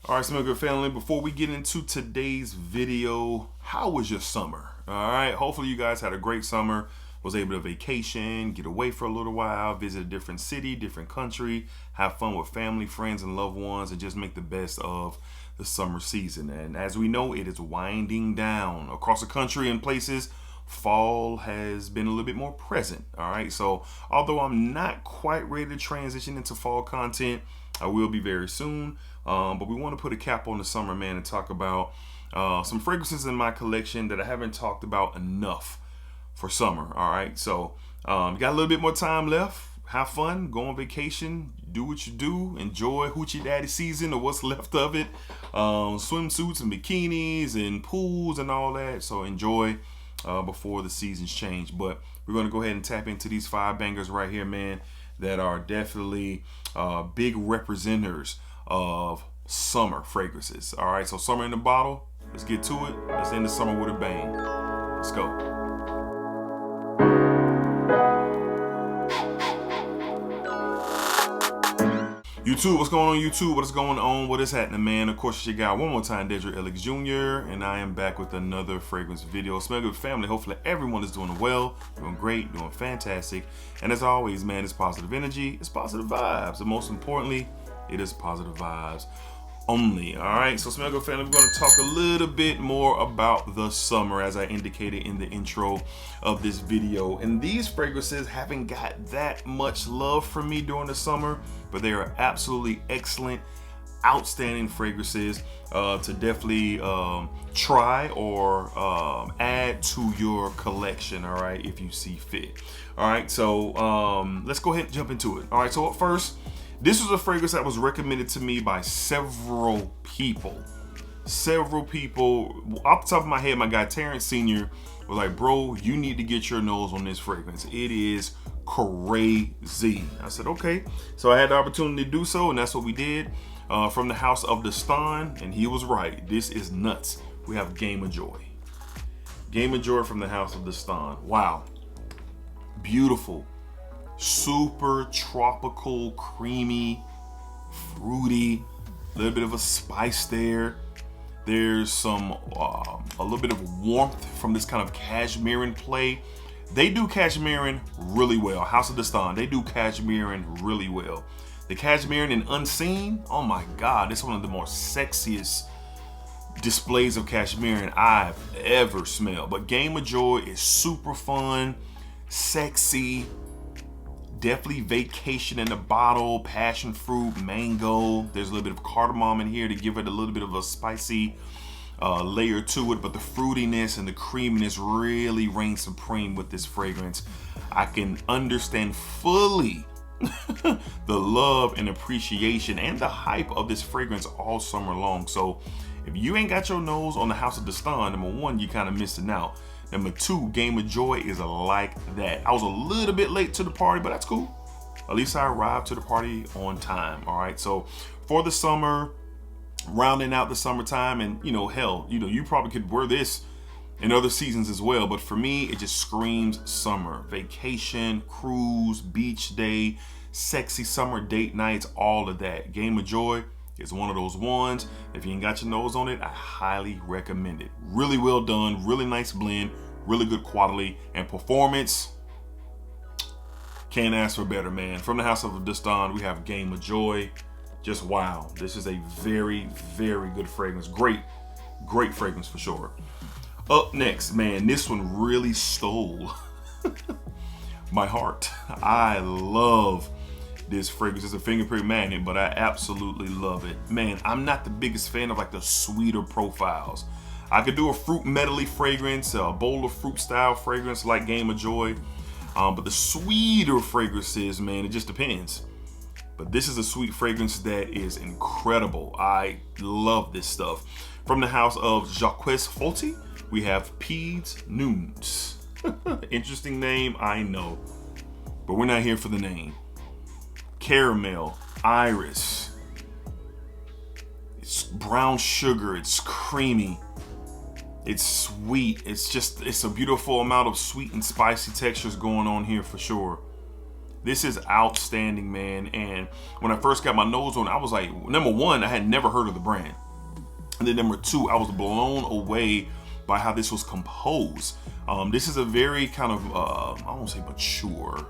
All right, Smell Good family, before we get into today's video, how was your summer? All right, hopefully you guys had a great summer, was able to vacation, get away for a little while, visit a different city, different country, have fun with family, friends, and loved ones, and just make the best of the summer season. And as we know, it is winding down across the country and places. Fall has been a little bit more present. All right, so although I'm not quite ready to transition into fall content, I will be very soon. But we want to put a cap on the summer, man, and talk about some fragrances in my collection that I haven't talked about enough for summer. All right, so got a little bit more time left. Have fun, go on vacation, do what you do, enjoy hoochie daddy season or what's left of it. Swimsuits and bikinis and pools and all that. So enjoy before the seasons change. But we're going to go ahead and tap into these 5 bangers right here, man, that are definitely big representatives of summer fragrances. All right, so summer in the bottle. Let's get to it. Let's end the summer with a bang. Let's go. YouTube, what's going on YouTube? What is going on? What is happening, man? Of course, it's your guy one more time, DEDRICKHICKSJR, and I am back with another fragrance video. Smell Good family. Hopefully everyone is doing well, doing great, doing fantastic. And as always, man, it's positive energy, it's positive vibes, and most importantly, it is positive vibes only. All right, so Smell Good family, we're going to talk a little bit more about the summer, as I indicated in the intro of this video. And these fragrances haven't got that much love from me during the summer, but they are absolutely excellent, outstanding fragrances to definitely try or add to your collection. All right, if you see fit. All right, so let's go ahead and jump into it. All right, so at first, this was a fragrance that was recommended to me by several people. Off the top of my head, my guy Terrence Sr. was like, bro, you need to get your nose on this fragrance. It is crazy. I said, okay. So I had the opportunity to do so, and that's what we did. From the house of Dastan, and he was right. This is nuts. We have Game of Joy. Game of Joy from the house of Dastan. Wow. Beautiful. Super tropical, creamy, fruity, a little bit of a spice there. There's some a little bit of warmth from this kind of cashmerean play. They do cashmerean really well. House of Dastan, they do cashmerean really well. The cashmerean in Unseen, oh my God, it's one of the more sexiest displays of cashmerean I've ever smelled. But Game of Joy is super fun, sexy. Definitely vacation in the bottle, passion fruit, mango. There's a little bit of cardamom in here to give it a little bit of a spicy layer to it, but the fruitiness and the creaminess really reign supreme with this fragrance. I can understand fully the love and appreciation and the hype of this fragrance all summer long. So if you ain't got your nose on the House of Dastan, number one, you kind of missing out. Number 2, Game of Joy is like that. I was a little bit late to the party, but that's cool. At least I arrived to the party on time. All right, so for the summer, rounding out the summertime, and hell, you probably could wear this in other seasons as well, but for me, it just screams summer. Vacation, cruise, beach day, sexy summer date nights, all of that. Game of Joy is one of those ones. If you ain't got your nose on it, I highly recommend it. Really well done, really nice blend, really good quality and performance. Can't ask for better, man. From the house of Dastan, we have Game of Joy. Just wow. This is a very, very good fragrance. Great fragrance for sure. Up next, man, this one really stole my heart. I love this fragrance. It's a fingerprint magnet, but I absolutely love it. Man, I'm not the biggest fan of like the sweeter profiles. I could do a fruit medley fragrance, a bowl of fruit style fragrance like Game of Joy. But the sweeter fragrances, man, it just depends. But this is a sweet fragrance that is incredible. I love this stuff. From the house of Jacques, we have Pieds Nudes. Interesting name, I know. But we're not here for the name. Caramel, iris, it's brown sugar, it's creamy, it's sweet, it's a beautiful amount of sweet and spicy textures going on here for sure. This is outstanding, man. And when I first got my nose on it, I was like, number one, I had never heard of the brand. And then number two, I was blown away by how this was composed. This is a very kind of, I won't say mature,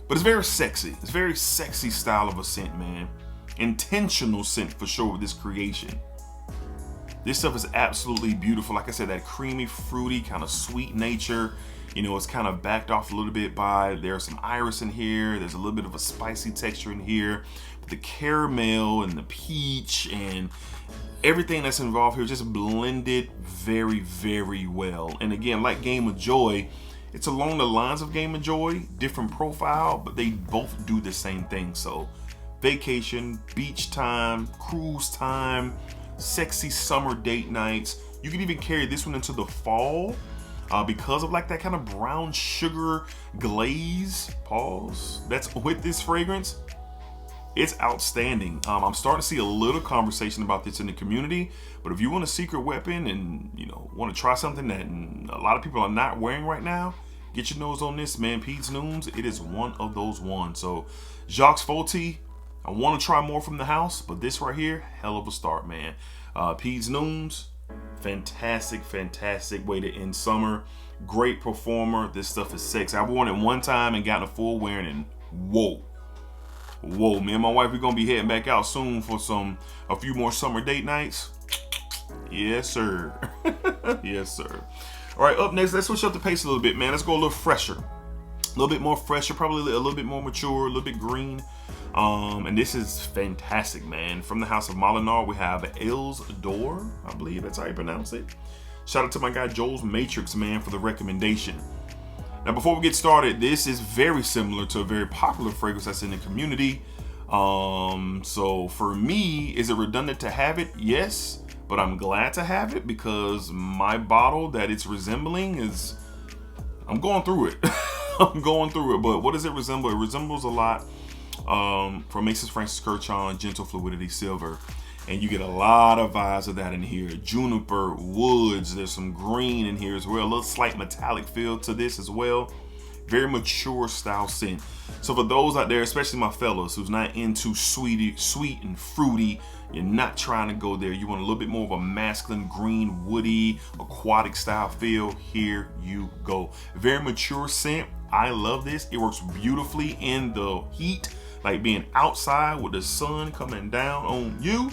but it's very sexy. It's very sexy style of a scent, man. Intentional scent for sure with this creation. This stuff is absolutely beautiful. Like I said, that creamy, fruity, kind of sweet nature. You know, it's kind of backed off a little bit by, there's some iris in here. There's a little bit of a spicy texture in here. But the caramel and the peach and everything that's involved here just blended very, very well. And again, like Game of Joy, it's along the lines of Game of Joy, different profile, but they both do the same thing. So vacation, beach time, cruise time, sexy summer date nights. You can even carry this one into the fall because of like that kind of brown sugar glaze, pause, that's with this fragrance. It's outstanding. I'm starting to see a little conversation about this in the community, but if you want a secret weapon and you know want to try something that a lot of people are not wearing right now, get your nose on this, man. Pieds Noons, it is one of those ones. So Jacques Zolty, I want to try more from the house, but this right here, hell of a start, man. Pieds Noons, fantastic, fantastic way to end summer. Great performer. This stuff is sexy. I've worn it one time and gotten a full wearing, and whoa, me and my wife, we're gonna be heading back out soon for a few more summer date nights. Yes, sir. Yes, sir. All right, up next, let's switch up the pace a little bit, man. Let's go a little fresher. A little bit more fresher, probably a little bit more mature, a little bit green. And this is fantastic, man. From the house of Molinard, we have Els d'Or, I believe that's how you pronounce it. Shout out to my guy Joel's Matrix, man, for the recommendation. Now, before we get started, this is very similar to a very popular fragrance that's in the community. So for me, is it redundant to have it? Yes, but I'm glad to have it because my bottle that it's resembling is, I'm going through it. I'm going through it, but what does it resemble? It resembles a lot from Macy's Francis Kirchhoff Gentle Fluidity Silver. And you get a lot of vibes of that in here. Juniper, woods, there's some green in here as well. A little slight metallic feel to this as well. Very mature style scent. So for those out there, especially my fellas who's not into sweet and fruity, you're not trying to go there. You want a little bit more of a masculine, green, woody, aquatic style feel. Here you go. Very mature scent. I love this. It works beautifully in the heat, like being outside with the sun coming down on you.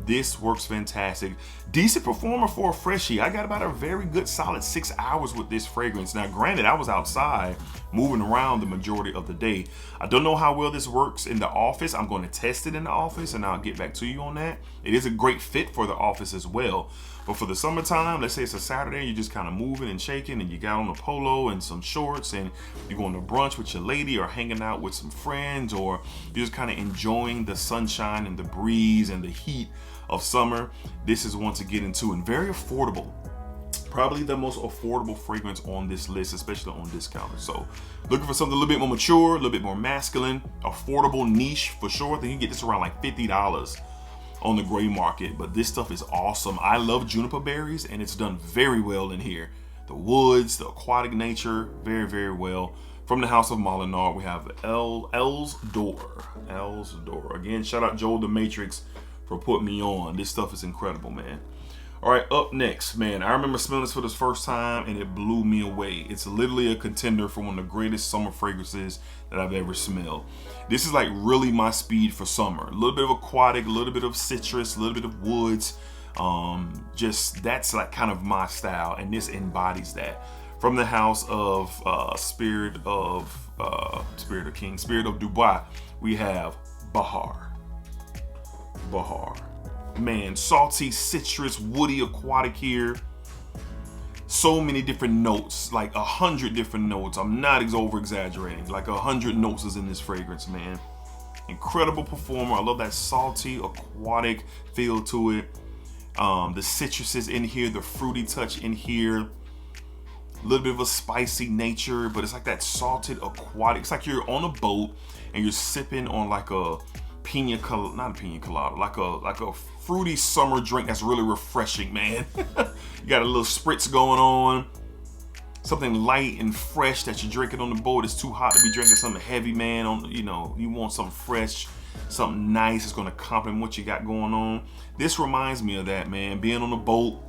This works fantastic. Decent performer for a freshie. I got about a very good solid 6 hours with this fragrance. Now, granted, I was outside moving around the majority of the day. I don't know how well this works in the office. I'm going to test it in the office and I'll get back to you on that. It is a great fit for the office as well. But for the summertime, let's say it's a Saturday, you're just kind of moving and shaking and you got on a polo and some shorts and you're going to brunch with your lady or hanging out with some friends, or you're just kind of enjoying the sunshine and the breeze and the heat of summer. This is one to get into, and very affordable. Probably the most affordable fragrance on this list, especially on discounters. So looking for something a little bit more mature, a little bit more masculine, affordable, niche for sure. I think you can get this around like $50 on the gray market, but this stuff is awesome. I love juniper berries and it's done very well in here. The woods, the aquatic nature, very, very well. From the house of Molinard, we have Els d'Or. Els d'Or. Again, shout out Joel the Matrix for putting me on. This stuff is incredible, man. All right, up next, man. I remember smelling this for the first time and it blew me away. It's literally a contender for one of the greatest summer fragrances that I've ever smelled. This is like really my speed for summer. A little bit of aquatic, a little bit of citrus, a little bit of woods. Just that's like kind of my style, and this embodies that. From the house of Spirit of Dubois, we have Bahar. Man, salty, citrus, woody, aquatic here. So many different notes, like 100 different notes. I'm not over exaggerating. Like 100 notes is in this fragrance, man. Incredible performer. I love that salty, aquatic feel to it. The citrus is in here, the fruity touch in here. A little bit of a spicy nature, but it's like that salted aquatic. It's like you're on a boat and you're sipping on like a not a pina colada, like a fruity summer drink that's really refreshing, man. You got a little spritz going on, something light and fresh that you're drinking on the boat. It's too hot to be drinking something heavy, man. You want something fresh, something nice. It's gonna complement what you got going on. This reminds me of that, man. Being on the boat,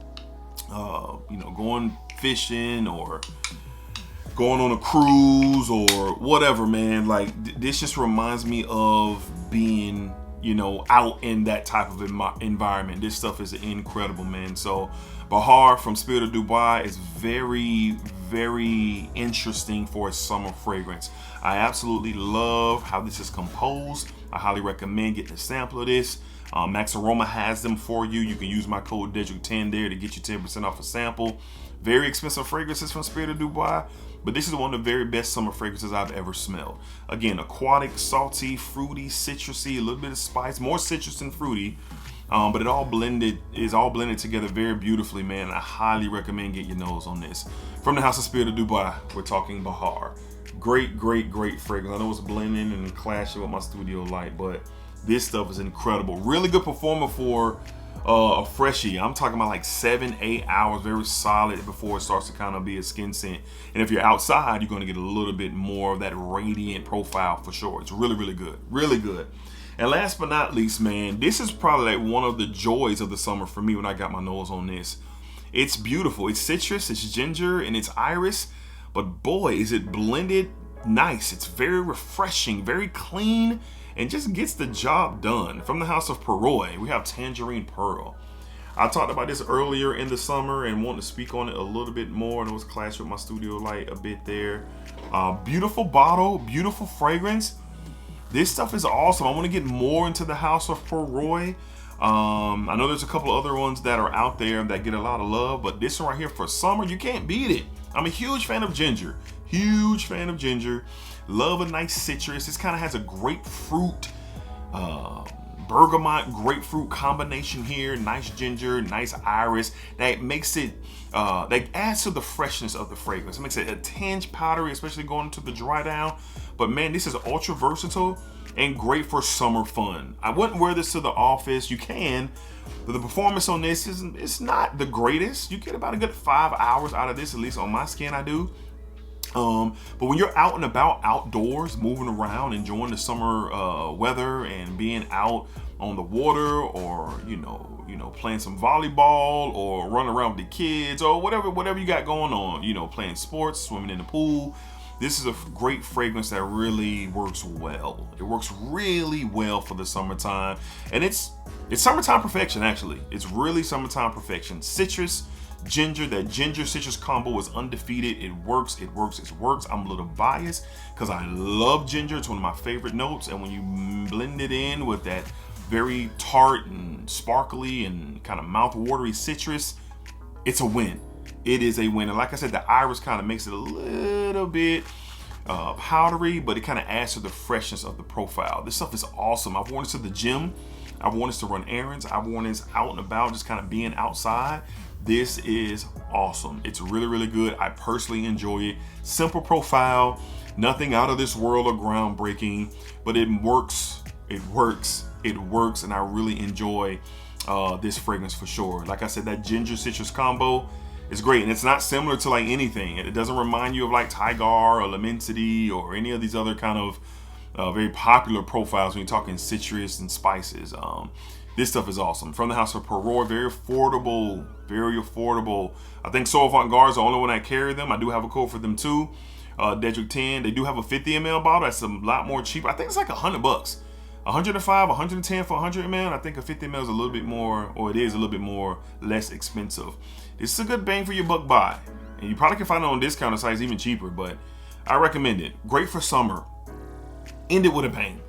going fishing or going on a cruise or whatever, man. Like this just reminds me of being, out in that type of environment. This stuff is incredible, man. So Bahar from Spirit of Dubai is very, very interesting for a summer fragrance. I absolutely love how this is composed. I highly recommend getting a sample of this. Max Aroma has them for you. You can use my code DEDRICK10 there to get you 10% off a sample. Very expensive fragrances from Spirit of Dubai, but this is one of the very best summer fragrances I've ever smelled. Again, aquatic, salty, fruity, citrusy, a little bit of spice, more citrus than fruity, but it is all blended together very beautifully, man. I highly recommend getting your nose on this. From the House of Spirit of Dubai, we're talking Bahar. Great, great, great fragrance. I know it's blending and clashing with my studio light, but this stuff is incredible. Really good performer for a freshie. I'm talking about like 7-8 hours, very solid before it starts to kind of be a skin scent. And if you're outside, you're going to get a little bit more of that radiant profile for sure. It's really, really good. Really good. And last but not least, man, this is probably like one of the joys of the summer for me when I got my nose on this. It's beautiful. It's citrus, it's ginger, and it's iris. But boy, is it blended nice. It's very refreshing, very clean, and just gets the job done. From the House of Roy, we have Tangerine Pearl. I talked about this earlier in the summer and wanted to speak on it a little bit more, and it was clash with my studio light a bit there. Beautiful bottle, beautiful fragrance. This stuff is awesome. I want to get more into the House of Roy. I know there's a couple other ones that are out there that get a lot of love, but this one right here for summer, you can't beat it. I'm a huge fan of ginger. Huge fan of ginger. Love a nice citrus. This kind of has a grapefruit, bergamot, grapefruit combination here. Nice ginger, nice iris. That makes it, that adds to the freshness of the fragrance. It makes it a tinge powdery, especially going into the dry down. But man, this is ultra versatile and great for summer fun. I wouldn't wear this to the office. You can, but the performance on this it's not the greatest. You get about a good 5 hours out of this, at least on my skin I do. But when you're out and about outdoors, moving around, enjoying the summer weather and being out on the water, or playing some volleyball or running around with the kids or whatever you got going on, playing sports, swimming in the pool, this is a great fragrance that really works well. It works really well for the summertime, and it's summertime perfection. Actually, it's really summertime perfection. Citrus, ginger, that ginger citrus combo is undefeated. It works. I'm a little biased because I love ginger. It's one of my favorite notes, and when you blend it in with that very tart and sparkly and kind of mouth-watery citrus, it's a win. It is a win. And like I said, the iris kind of makes it a little bit powdery, but it kind of adds to the freshness of the profile. This stuff is awesome. I've worn this to the gym. I've worn this to run errands. I've worn this out and about, just kind of being outside. This is awesome. It's really, really good. I personally enjoy it. Simple profile, nothing out of this world or groundbreaking, but it works. And I really enjoy this fragrance for sure. Like I said, that ginger citrus combo is great, and it's not similar to like anything. It doesn't remind you of like Tigar or Lemensity or any of these other kind of very popular profiles when you're talking citrus and spices. This stuff is awesome. From the House of Roy, very affordable, very affordable. I think So Avant-Garde is the only one that carry them. I do have a code for them too. Dedrick10. They do have a 50 ml bottle. That's a lot more cheap. I think it's like $100. 105, 110 for 100 ml. I think a 50 ml is a little bit more, or it is a little bit more less expensive. This is a good bang for your buck buy. And you probably can find it on discounted sites even cheaper, but I recommend it. Great for summer. End it with a bang.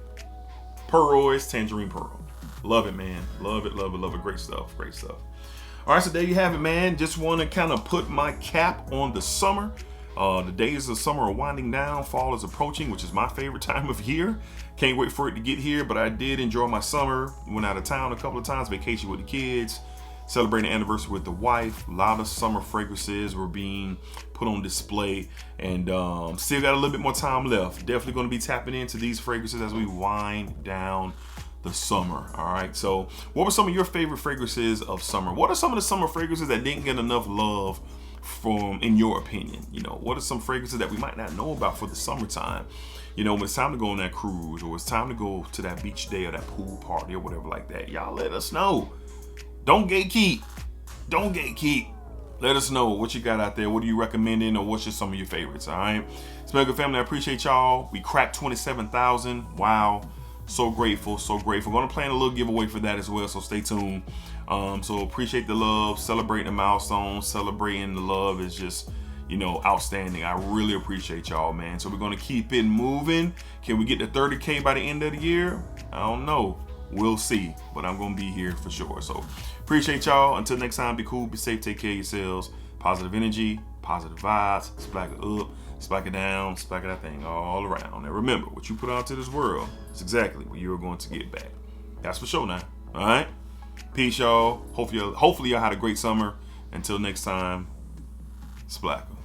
Roy's Tangerine Pearl. Love it, man. Love it, love it, love it. Great stuff, great stuff. All right, so there you have it, man. Just want to kind of put my cap on the summer. The days of summer are winding down. Fall is approaching, which is my favorite time of year. Can't wait for it to get here, but I did enjoy my summer. Went out of town a couple of times, vacation with the kids, celebrating the anniversary with the wife. A lot of summer fragrances were being put on display, and still got a little bit more time left. Definitely going to be tapping into these fragrances as we wind down the summer. All right, so what were some of your favorite fragrances of summer? What are some of the summer fragrances that didn't get enough love in your opinion? You know, what are some fragrances that we might not know about for the summertime? You know, when it's time to go on that cruise, or it's time to go to that beach day or that pool party or whatever like that. Y'all let us know. Don't gatekeep. Don't gatekeep. Let us know what you got out there. What are you recommending, or what's just some of your favorites? All right. Smell Good family, I appreciate y'all. We cracked 27,000. Wow. So grateful, so grateful. Gonna plan a little giveaway for that as well, so stay tuned. So appreciate the love, celebrating the milestones, celebrating the love is just, you know, outstanding. I really appreciate y'all, man. So we're gonna keep it moving. Can we get to 30K by the end of the year? I don't know. We'll see, but I'm gonna be here for sure. So appreciate y'all. Until next time, be cool, be safe, take care of yourselves. Positive energy, positive vibes. Splack it up, splack it down, splack it that thing all around. And remember, what you put out to this world is exactly what you're going to get back. That's for sure now. All right. Peace, y'all. Hopefully y'all had a great summer. Until next time, splack 'em.